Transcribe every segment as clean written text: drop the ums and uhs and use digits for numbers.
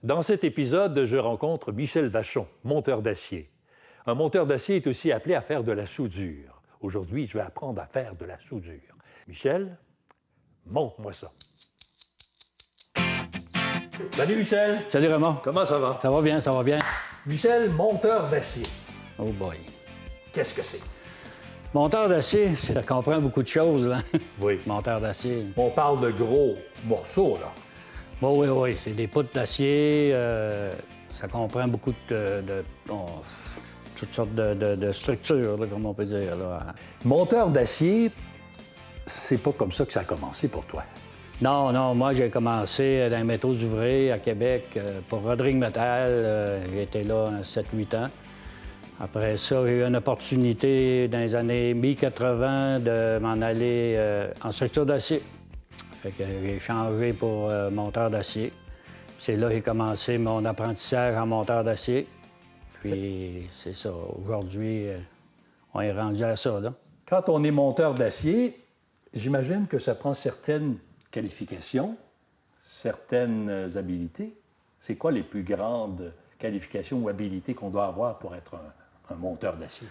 Dans cet épisode, je rencontre Michel Vachon, monteur d'acier. Un monteur d'acier est aussi appelé à faire de la soudure. Aujourd'hui, je vais apprendre à faire de la soudure. Michel, montre-moi ça. Salut Michel! Salut Raymond. Comment ça va? Ça va bien, ça va bien. Michel, monteur d'acier. Oh boy. Qu'est-ce que c'est? Monteur d'acier, ça comprend beaucoup de choses, là. Oui. Monteur d'acier. On parle de gros morceaux, là. Bon, oui, c'est des poutres d'acier. Ça comprend beaucoup toutes sortes de structures, là, comme on peut dire. Là. Monteur d'acier, c'est pas comme ça que ça a commencé pour toi. Non, moi, j'ai commencé dans les métaux ouvrés à Québec pour Rodrigue Metal. J'ai été là 7-8 ans. Après ça, j'ai eu une opportunité dans les années 1080 de m'en aller en structure d'acier. Fait que j'ai changé pour monteur d'acier. C'est là que j'ai commencé mon apprentissage en monteur d'acier. Puis c'est ça. Aujourd'hui, on est rendu à ça, là. Quand on est monteur d'acier, j'imagine que ça prend certaines qualifications, certaines habilités. C'est quoi les plus grandes qualifications ou habilités qu'on doit avoir pour être un monteur d'acier?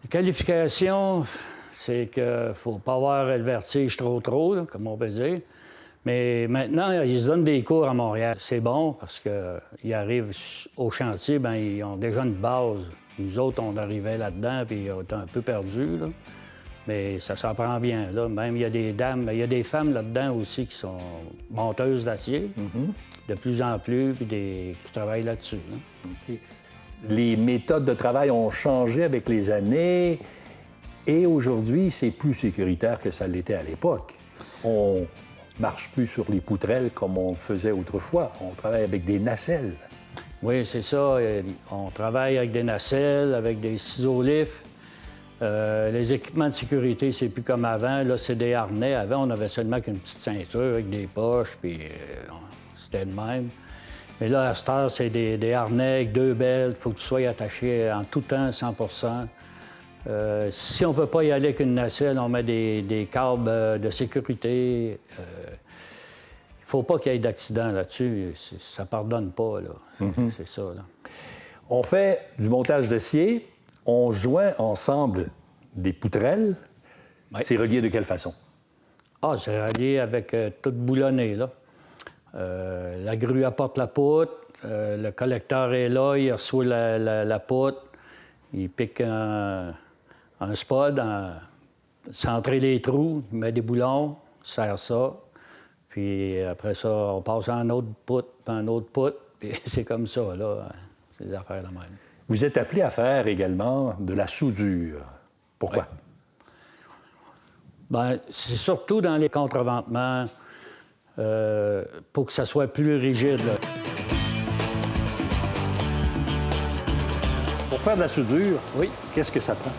Les qualifications, c'est qu'il ne faut pas avoir le vertige trop, là, comme on peut dire. Mais maintenant, ils se donnent des cours à Montréal. C'est bon parce qu'ils arrivent au chantier, bien, ils ont déjà une base. Nous autres, on arrivait là-dedans, puis on était un peu perdus, là. Mais ça s'apprend bien, là. Même, il y a des dames, il y a des femmes là-dedans aussi qui sont monteuses d'acier, de plus en plus, puis qui travaillent là-dessus, là. OK. Les méthodes de travail ont changé avec les années et aujourd'hui, c'est plus sécuritaire que ça l'était à l'époque. On marche plus sur les poutrelles comme on faisait autrefois. On travaille avec des nacelles. Oui, c'est ça. On travaille avec des nacelles, avec des ciseaux lifs. Les équipements de sécurité, c'est plus comme avant. Là, c'est des harnais. Avant, on avait seulement qu'une petite ceinture avec des poches, puis c'était le même. Mais là, à cette heure, c'est des harnais avec 2 belts. Il faut que tu sois attaché en tout temps, 100 si on ne peut pas y aller avec une nacelle, on met des câbles de sécurité. Il ne faut pas qu'il y ait d'accident là-dessus. Ça ne pardonne pas, là. C'est ça, là. On fait du montage d'acier. On joint ensemble des poutrelles. Oui. C'est relié de quelle façon? Ah, c'est relié avec tout boulonné, là. La grue apporte la poutre, le collecteur est là, il reçoit la poutre, il pique un spud, centrer les trous, il met des boulons, serre ça, puis après ça, on passe à un autre poutre, puis un autre poutre, puis c'est comme ça, là, c'est des affaires de même. Vous êtes appelé à faire également de la soudure. Pourquoi? Ouais. Bien, c'est surtout dans les contreventements, pour que ça soit plus rigide, là. Pour faire de la soudure, Oui. qu'est-ce que ça prend?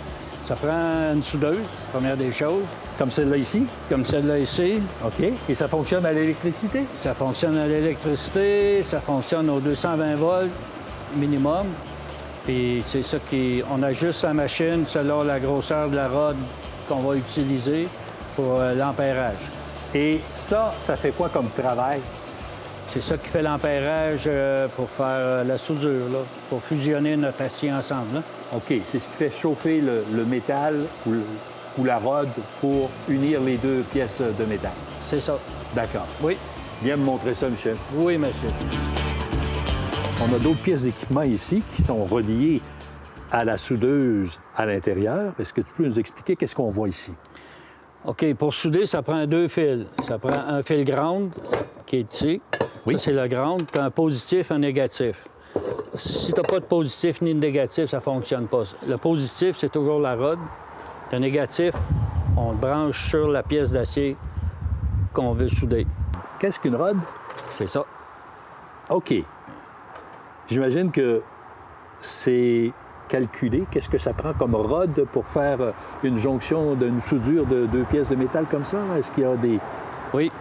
Ça prend une soudeuse, première des choses, Comme celle-là ici? comme celle-là ici. OK. Et ça fonctionne à l'électricité? Ça fonctionne à l'électricité, ça fonctionne aux 220 volts minimum. Puis c'est ça on ajuste la machine selon la grosseur de la rod qu'on va utiliser pour l'ampérage. Et ça fait quoi comme travail? C'est ça qui fait l'ampérage pour faire la soudure, là, pour fusionner notre acier ensemble, là. OK. C'est ce qui fait chauffer le métal ou la rod pour unir les deux pièces de métal. C'est ça. D'accord. Oui. Viens me montrer ça, Michel. Oui, monsieur. On a d'autres pièces d'équipement ici qui sont reliées à la soudeuse à l'intérieur. Est-ce que tu peux nous expliquer qu'est-ce qu'on voit ici? OK, pour souder, ça prend 2 fils. Ça prend un fil ground, qui est ici. Oui. Ça, c'est le ground. Tu as un positif, un négatif. Si tu n'as pas de positif ni de négatif, ça ne fonctionne pas. Le positif, c'est toujours la rod. Le négatif, on le branche sur la pièce d'acier qu'on veut souder. Qu'est-ce qu'une rod? C'est ça. OK. J'imagine que c'est calculé. Qu'est-ce que ça prend comme rod pour faire une jonction d'une soudure de 2 pièces de métal comme ça? Est-ce qu'il y a des... Oui,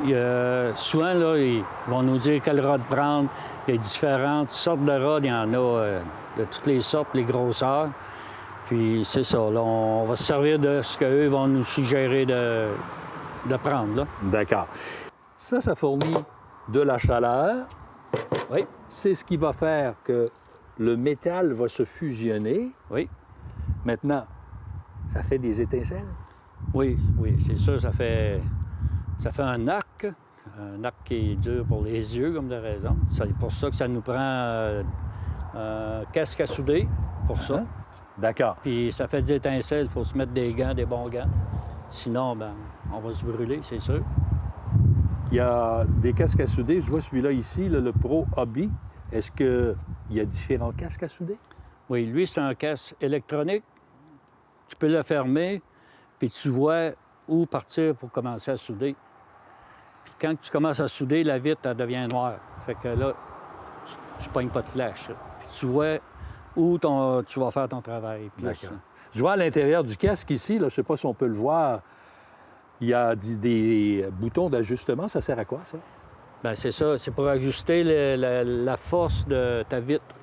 souvent, là, ils vont nous dire quelle rod prendre. Il y a différentes sortes de rods. Il y en a de toutes les sortes, les grosseurs. Puis c'est ça, là, on va se servir de ce qu'eux vont nous suggérer de prendre, là. D'accord. Ça fournit de la chaleur. Oui. c'est ce qui va faire que le métal va se fusionner. Oui. Maintenant, ça fait des étincelles? Oui, oui, c'est ça. Ça fait un arc qui est dur pour les yeux, comme de raison. C'est pour ça que ça nous prend un casque à souder, pour ça. D'accord. Puis ça fait des étincelles, il faut se mettre des gants, des bons gants. Sinon, ben, on va se brûler, c'est sûr. Il y a des casques à souder. Je vois celui-là ici, là, le Pro Hobby. Est-ce qu'il y a différents casques à souder? Oui, lui, c'est un casque électronique. Tu peux le fermer, puis tu vois où partir pour commencer à souder. Puis quand tu commences à souder, la vitre, elle devient noire. Fait que là, tu ne pognes pas de flash. Là. Puis tu vois où tu vas faire ton travail. D'accord. Je vois à l'intérieur du casque ici, là, je ne sais pas si on peut le voir, il y a des boutons d'ajustement. Ça sert à quoi, ça? Bien, c'est ça. C'est pour ajuster la force de ta vitre.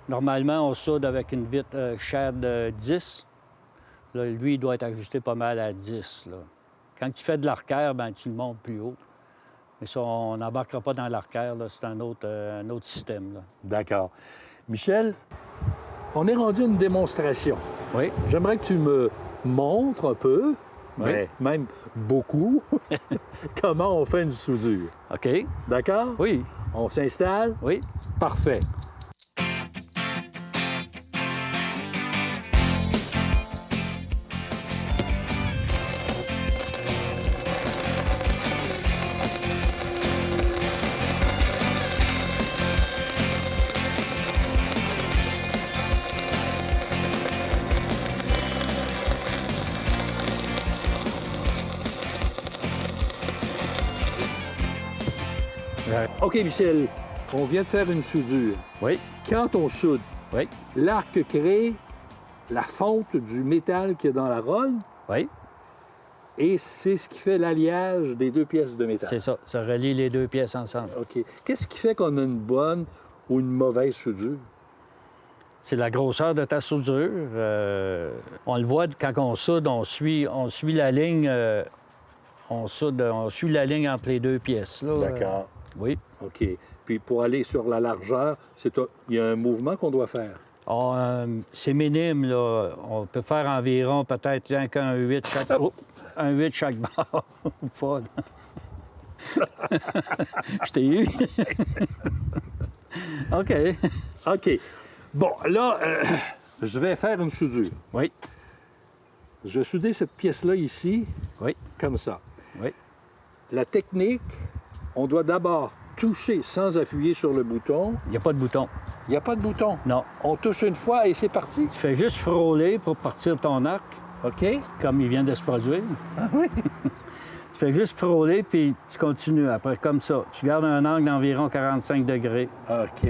Normalement, on soude avec une vitre Shad 10. Là, lui, il doit être ajusté pas mal à 10. Là. Quand tu fais de l'arcaire, ben tu le montes plus haut. Mais ça, on n'embarquera pas dans l'arcaire. C'est un autre système. Là. D'accord. Michel, on est rendu à une démonstration. Oui. J'aimerais que tu me montres un peu, Oui. mais même beaucoup, comment on fait une soudure. OK. D'accord? Oui. On s'installe? Oui. Parfait. OK, Michel, on vient de faire une soudure. Oui. Quand on soude, Oui. l'arc crée la fonte du métal qu'il y a dans la rôle Oui. et c'est ce qui fait l'alliage des deux pièces de métal. C'est ça. Ça relie les deux pièces ensemble. OK. Qu'est-ce qui fait qu'on a une bonne ou une mauvaise soudure? C'est la grosseur de ta soudure. On le voit quand on soude, on suit la ligne. On suit la ligne entre les deux pièces. Là. D'accord. Oui. OK. Puis pour aller sur la largeur, il y a un mouvement qu'on doit faire. C'est minime, là. On peut faire environ peut-être rien qu'un 8 chaque... Oh, un 8 chaque barre. Ou pas, là. Je t'ai eu. OK. OK. Bon, là, je vais faire une soudure. Oui. Je vais souder cette pièce-là ici, Oui. comme ça. Oui. La technique, on doit d'abord toucher sans appuyer sur le bouton. Il n'y a pas de bouton. Il n'y a pas de bouton. Non. On touche une fois et c'est parti. Tu fais juste frôler pour partir ton arc, OK? comme il vient de se produire. Ah oui? Tu fais juste frôler, puis tu continues après, comme ça. Tu gardes un angle d'environ 45 degrés, OK.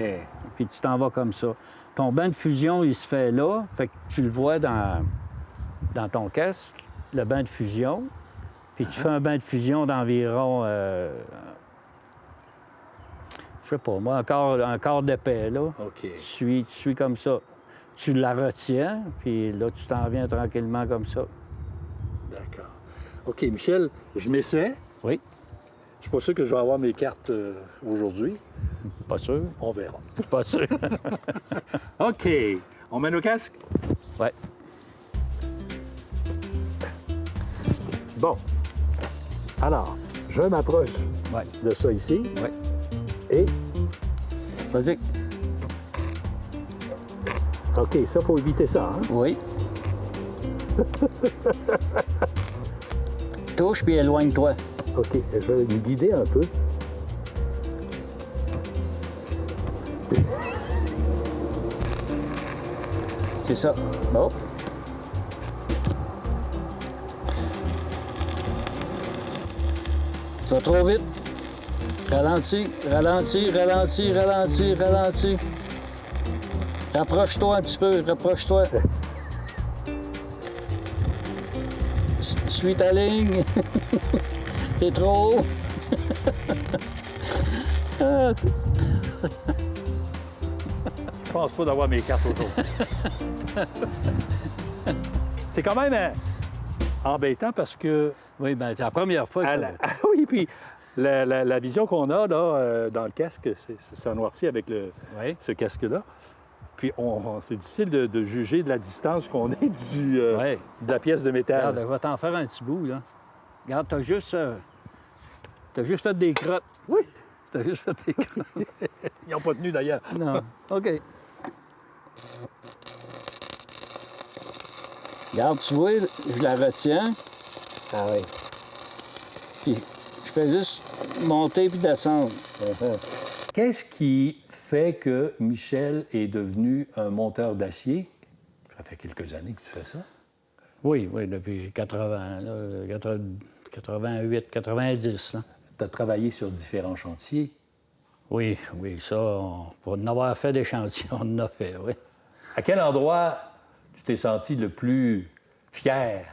puis tu t'en vas comme ça. Ton bain de fusion, il se fait là, fait que tu le vois dans ton casque, le bain de fusion. Puis tu fais un bain de fusion d'environ, je sais pas, moi, un quart d'épais, là. OK. Tu suis comme ça. Tu la retiens, puis là, tu t'en viens tranquillement comme ça. D'accord. OK, Michel, je m'essaie. Oui, Je suis pas sûr que je vais avoir mes cartes aujourd'hui. pas sûr. On verra. Pas sûr. OK. On met nos casques? Oui. Bon. Alors, je m'approche Oui. de ça ici Oui. et... Vas-y. OK, ça, faut éviter ça, hein? Oui. Touche, puis éloigne-toi. OK, je vais me guider un peu. C'est ça. Bon. Tu vas trop vite. Ralentis, ralentis, ralentis, ralentis, ralentis. Rapproche-toi un petit peu, rapproche-toi. Suis ta ligne. T'es trop haut. Je pense pas d'avoir mes cartes aujourd'hui. C'est quand même embêtant parce que... Oui, bien, c'est la première fois que... Ah oui, puis La vision qu'on a là, dans le casque, c'est noirci avec Oui. ce casque-là. Puis c'est difficile de juger de la distance qu'on est Oui. de la pièce de métal. Regarde, je vais t'en faire un petit bout, là. Regarde, t'as juste fait des crottes. Oui, T'as juste fait des crottes. ils n'ont pas tenu d'ailleurs. Non. OK. Regarde, tu vois, je la retiens, Ah oui. puis je fais juste monter puis descendre. Qu'est-ce qui fait que Michel est devenu un monteur d'acier? Ça fait quelques années que tu fais ça. Oui, depuis 80, là, 88, 90. Là. Tu as travaillé sur différents chantiers. Oui, ça, pour en avoir fait des chantiers, on en a fait, oui. À quel endroit tu t'es senti le plus fier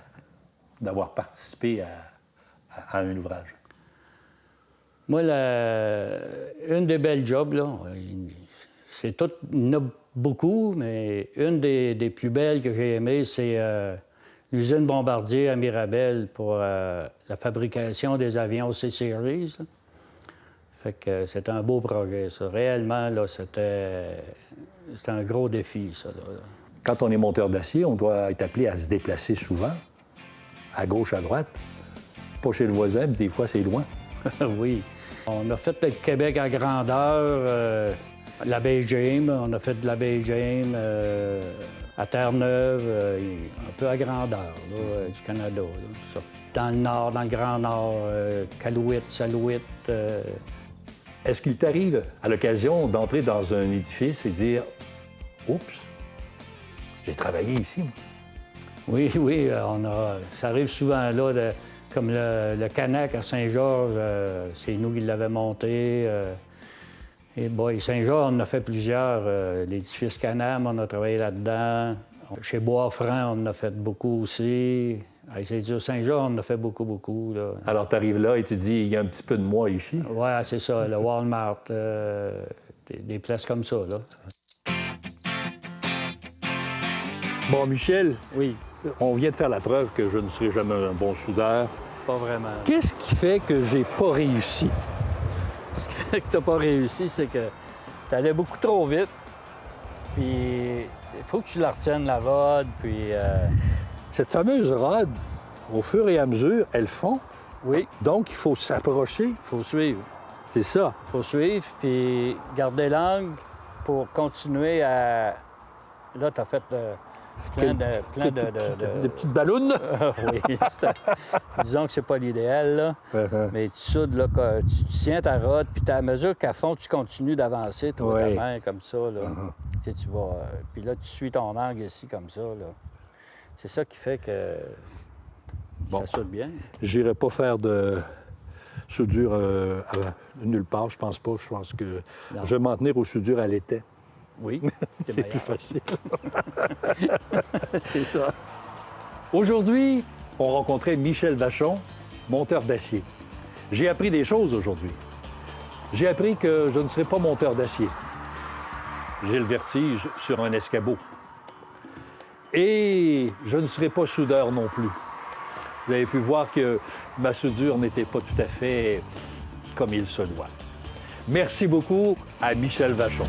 d'avoir participé à un ouvrage? Moi, une des belles jobs, là, c'est tout, il y en a beaucoup, mais une des plus belles que j'ai aimées, c'est l'usine Bombardier à Mirabel pour la fabrication des avions C-Series. Là. Fait que c'était un beau projet, ça. Réellement, là, c'était un gros défi, ça. Là. Quand on est monteur d'acier, on doit être appelé à se déplacer souvent, à gauche, à droite, pas chez le voisin, puis des fois, c'est loin. Oui. On a fait le Québec à grandeur, la baie James, on a fait de la baie James à Terre-Neuve, un peu à grandeur là, du Canada. Là, ça. Dans le nord, dans le Grand Nord, Calouette, Salouette. Est-ce qu'il t'arrive, à l'occasion, d'entrer dans un édifice et dire « Oups, j'ai travaillé ici, moi. » Oui, ça arrive souvent là, comme le Canac à Saint-Georges, c'est nous qui l'avons monté. Et Saint-Georges, on en a fait plusieurs. L'édifice Canam, on a travaillé là-dedans. Chez Bois-Franc, on en a fait beaucoup aussi. À Saint-Georges, on en a fait beaucoup. Là. Alors, tu arrives là et tu dis « Il y a un petit peu de moi ici. » Oui, c'est ça, le Walmart, des places comme ça, là. Bon, Michel, Oui, on vient de faire la preuve que je ne serai jamais un bon soudeur. pas vraiment. Qu'est-ce qui fait que j'ai pas réussi? Ce qui fait que t'as pas réussi, c'est que t'allais beaucoup trop vite. Puis il faut que tu la retiennes, la rod, puis... Cette fameuse rod, au fur et à mesure, elle fond. Oui, Donc, il faut s'approcher. il faut suivre. C'est ça. Il faut suivre, puis garder l'angle pour continuer à... Là, t'as fait plein de... Des petites ballons. oui, disons que c'est pas l'idéal, là. Mais tu soudes, là, tu tiens ta rod, puis à mesure qu'à fond, tu continues d'avancer, toi, Ouais. ta main, comme ça, là. Tu sais, tu vas... puis là, tu suis ton angle ici, comme ça, là. C'est ça qui fait que Bon. ça soude bien. J'irai pas faire de soudure nulle part, je pense pas. Je pense que Non. je vais m'en tenir aux soudures à l'étai. Oui, C'est plus facile. C'est ça. Aujourd'hui, on rencontrait Michel Vachon, monteur d'acier. J'ai appris des choses aujourd'hui. J'ai appris que je ne serai pas monteur d'acier. J'ai le vertige sur un escabeau. Et je ne serai pas soudeur non plus. Vous avez pu voir que ma soudure n'était pas tout à fait comme il se doit. Merci beaucoup à Michel Vachon.